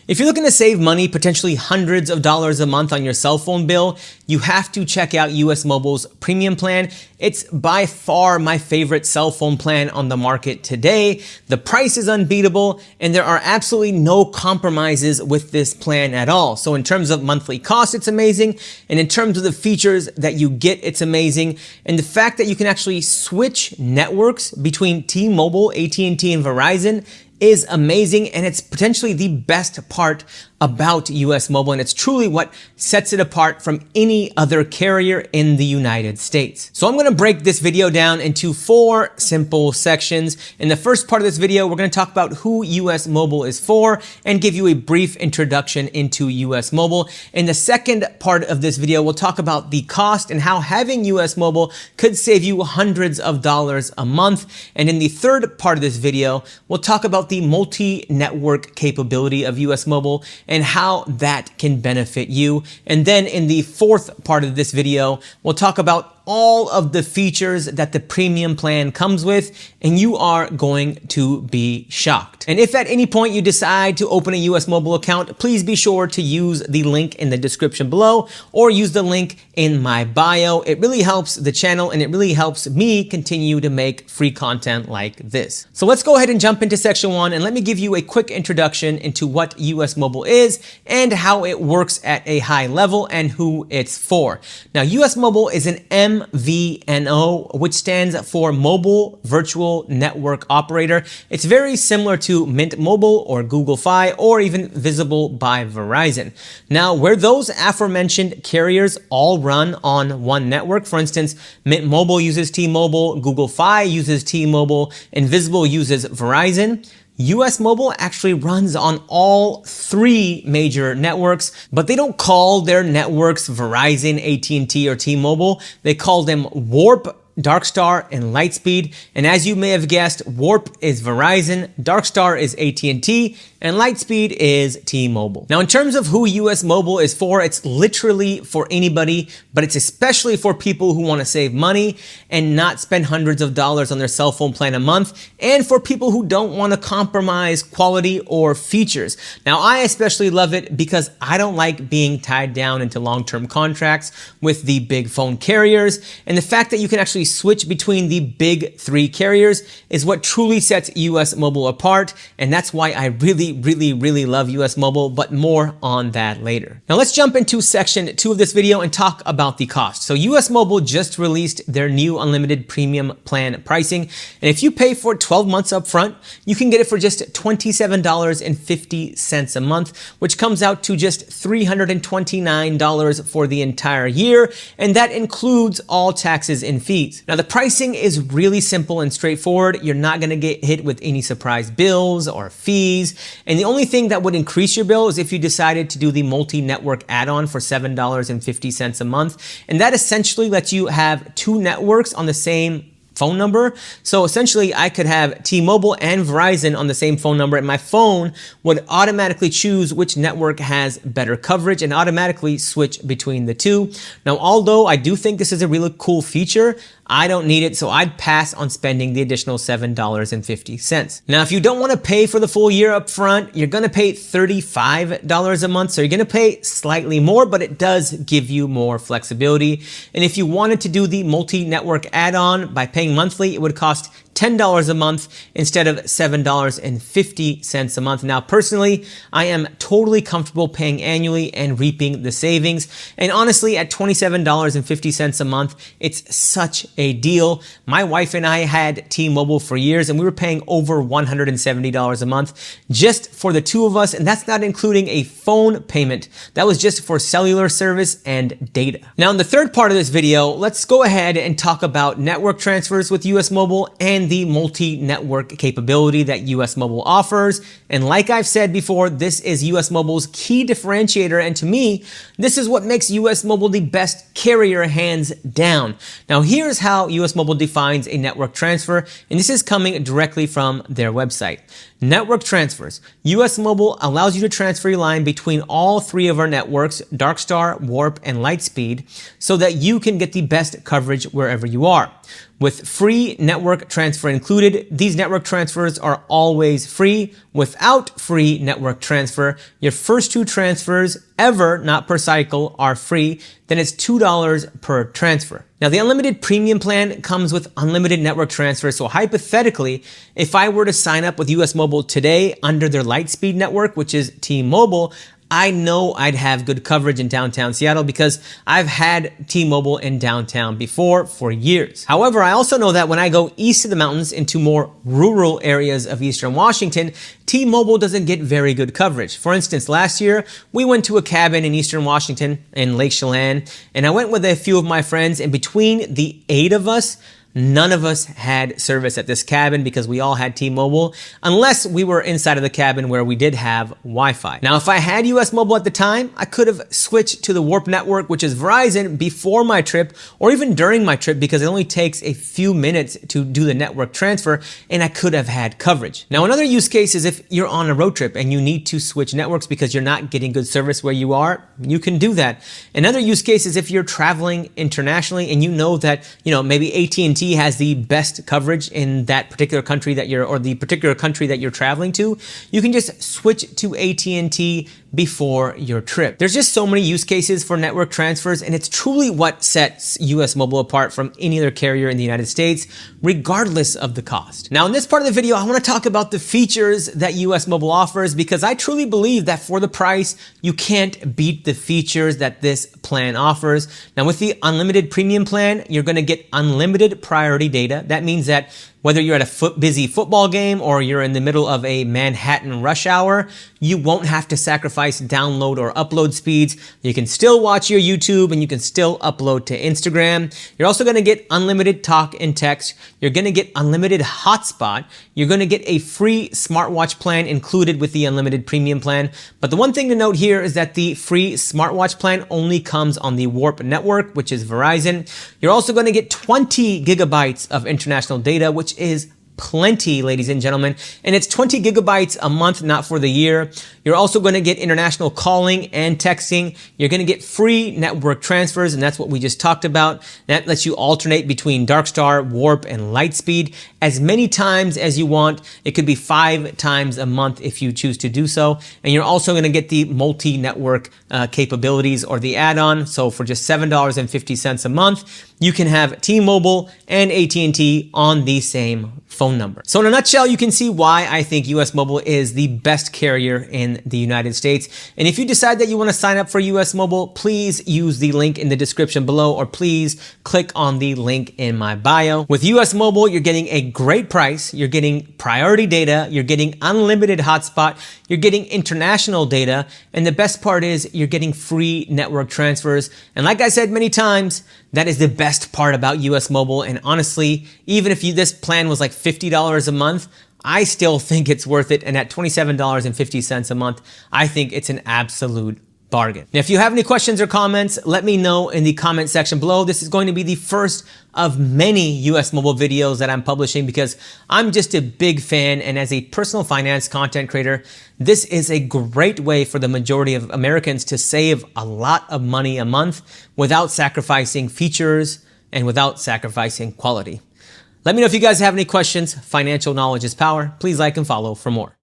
If you're looking to save money, potentially hundreds of dollars a month on your cell phone bill, you have to check out US Mobile's premium plan. It's by far my favorite cell phone plan on the market today. The price is unbeatable, and there are absolutely no compromises with this plan at all. So in terms of monthly cost, it's amazing. And in terms of the features that you get, it's amazing. And the fact that you can actually switch networks between T-Mobile, AT&T, and Verizon is amazing, and it's potentially the best part about US Mobile, and it's truly what sets it apart from any other carrier in the United States. So I'm gonna break this video down into 4 simple sections. In the first part of this video, we're gonna talk about who US Mobile is for and give you a brief introduction into US Mobile. In the second part of this video, we'll talk about the cost and how having US Mobile could save you hundreds of dollars a month. And in the third part of this video, we'll talk about the multi-network capability of US Mobile and how that can benefit you. And then in the fourth part of this video, we'll talk about all of the features that the premium plan comes with, and you are going to be shocked. And if at any point you decide to open a US Mobile account, please be sure to use the link in the description below or use the link in my bio. It really helps the channel and it really helps me continue to make free content like this. So let's go ahead and jump into section 1, and let me give you a quick introduction into what US Mobile is and how it works at a high level and who it's for. Now, US Mobile is an MVNO, which stands for Mobile Virtual Network Operator. It's very similar to Mint Mobile or Google Fi or even Visible by Verizon. Now, where those aforementioned carriers all run on one network, for instance, Mint Mobile uses T-Mobile, Google Fi uses T-Mobile, and Visible uses Verizon, US Mobile actually runs on all 3 major networks, but they don't call their networks Verizon, AT&T, or T-Mobile. They call them Warp, Darkstar, and Lightspeed. And as you may have guessed, Warp is Verizon, Darkstar is AT&T, and Lightspeed is T-Mobile. Now, in terms of who US Mobile is for, it's literally for anybody, but it's especially for people who want to save money and not spend hundreds of dollars on their cell phone plan a month, and for people who don't want to compromise quality or features. Now, I especially love it because I don't like being tied down into long-term contracts with the big phone carriers, and the fact that you can actually switch between the big 3 carriers is what truly sets US Mobile apart, and that's why I really love US Mobile, but more on that later. Now let's jump into section 2 of this video and talk about the cost. So US Mobile just released their new unlimited premium plan pricing, and if you pay for 12 months up front, you can get it for just $27.50 a month, which comes out to just $329 for the entire year, and that includes all taxes and fees. Now the pricing is really simple and straightforward. You're not gonna get hit with any surprise bills or fees. And the only thing that would increase your bill is if you decided to do the multi-network add-on for $7.50 a month. And that essentially lets you have 2 networks on the same phone number. So essentially I could have T-Mobile and Verizon on the same phone number, and my phone would automatically choose which network has better coverage and automatically switch between the 2. Now, although I do think this is a really cool feature, I don't need it, so I'd pass on spending the additional $7.50. Now, if you don't want to pay for the full year up front, you're going to pay $35 a month, so you're going to pay slightly more, but it does give you more flexibility. And if you wanted to do the multi-network add-on by paying monthly, it would cost $10 a month instead of $7.50 a month. Now, personally, I am totally comfortable paying annually and reaping the savings. And honestly, at $27.50 a month, it's such a deal. My wife and I had T-Mobile for years, and we were paying over $170 a month just for the 2 of us. And that's not including a phone payment. That was just for cellular service and data. Now, in the third part of this video, let's go ahead and talk about network transfers with US Mobile and the multi-network capability that US Mobile offers. And like I've said before, this is US Mobile's key differentiator, and to me, this is what makes US Mobile the best carrier hands down. Now, here's how US Mobile defines a network transfer, and this is coming directly from their website. Network transfers. US Mobile allows you to transfer your line between all three of our networks, Darkstar, Warp, and Lightspeed, so that you can get the best coverage wherever you are. With free network transfer included, these network transfers are always free. Without free network transfer, your first two transfers ever, not per cycle, are free. Then it's $2 per transfer. Now, the unlimited premium plan comes with unlimited network transfer. So hypothetically, if I were to sign up with US Mobile today under their Lightspeed network, which is T-Mobile, I know I'd have good coverage in downtown Seattle because I've had T-Mobile in downtown before for years. However, I also know that when I go east of the mountains into more rural areas of Eastern Washington, T-Mobile doesn't get very good coverage. For instance, last year, we went to a cabin in Eastern Washington in Lake Chelan, and I went with a few of my friends, and between the 8 of us, none of us had service at this cabin because we all had T-Mobile, unless we were inside of the cabin where we did have Wi-Fi. Now, if I had US Mobile at the time, I could have switched to the Warp network, which is Verizon, before my trip or even during my trip because it only takes a few minutes to do the network transfer, and I could have had coverage. Now, another use case is if you're on a road trip and you need to switch networks because you're not getting good service where you are, you can do that. Another use case is if you're traveling internationally and you know that, maybe AT&T has the best coverage in that particular country or the particular country that you're traveling to, you can just switch to AT&T before your trip. There's just so many use cases for network transfers, and it's truly what sets US Mobile apart from any other carrier in the United States, regardless of the cost. Now, in this part of the video, I want to talk about the features that US Mobile offers because I truly believe that for the price, you can't beat the features that this plan offers. Now, with the unlimited premium plan, you're going to get unlimited priority data. That means that whether you're at a busy football game or you're in the middle of a Manhattan rush hour, you won't have to sacrifice download or upload speeds. You can still watch your YouTube and you can still upload to Instagram. You're also going to get unlimited talk and text. You're going to get unlimited hotspot. You're going to get a free smartwatch plan included with the unlimited premium plan. But the one thing to note here is that the free smartwatch plan only comes on the Warp network, which is Verizon. You're also going to get 20 gigabytes of international data, which is plenty, ladies and gentlemen. And it's 20 gigabytes a month, not for the year. You're also going to get international calling and texting. You're going to get free network transfers, and that's what we just talked about. That lets you alternate between Darkstar, Warp, and Lightspeed as many times as you want. It could be 5 times a month if you choose to do so. And you're also going to get the multi-network capabilities or the add-on. So for just $7.50 a month, you can have T-Mobile and AT&T on the same phone number. So in a nutshell, you can see why I think US Mobile is the best carrier in the United States. And if you decide that you want to sign up for US Mobile, please use the link in the description below, or please click on the link in my bio. With US Mobile, you're getting a great price. You're getting priority data. You're getting unlimited hotspot. You're getting international data. And the best part is you're getting free network transfers. And like I said many times, that is the best part about US Mobile. And honestly, even if this plan was like $50 a month, I still think it's worth it. And at $27.50 a month, I think it's an absolute bargain. Now, if you have any questions or comments, let me know in the comment section below. This is going to be the first of many US Mobile videos that I'm publishing because I'm just a big fan, and as a personal finance content creator, this is a great way for the majority of Americans to save a lot of money a month without sacrificing features and without sacrificing quality. Let me know if you guys have any questions. Financial knowledge is power. Please like and follow for more.